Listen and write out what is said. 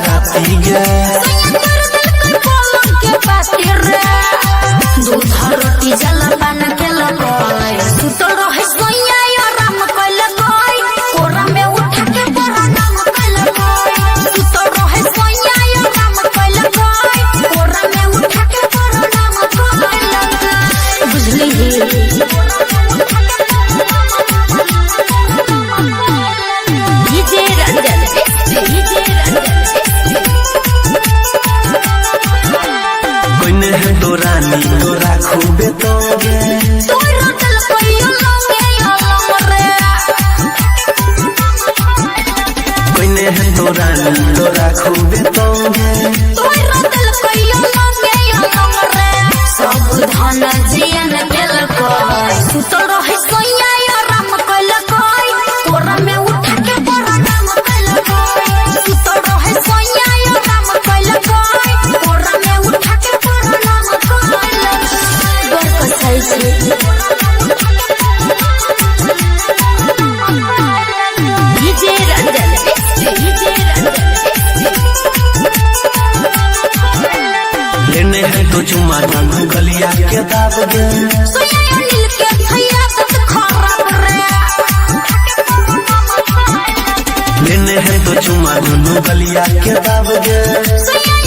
बाराती गे दूध रोटी जलपान केलकै सुतल रहे सोइया आराम कैलकै कोरा में उठा के प्रणाम कैलकै सुतल रहे सोइया आराम कैलकै कोरा में उठा के प्रणाम कैलकै बुझली डीजे रंजन कोइने है तो रानी तोरा खूबे तोगे तोरा दिल कइयो लंगे रे कोइने है तो रानी तोरा खूबे तोगे तोरा दिल कइयो लंगे रे सब धन जियन केलकै सुतल रहे सोइया आराम कैलकै कोरा में उठा के प्रणाम कैलकै सुतल रहे सोइया आराम कैलकै कोरा में उठा के प्रणाम कैलकै बर कसै छै डीजे रंजन लेने है तो चुमा जानू गलिया के दाब गे सोया नील के खैया तत खराब रे लेने है तो चुमा जानू गलिया के दाब गे सोया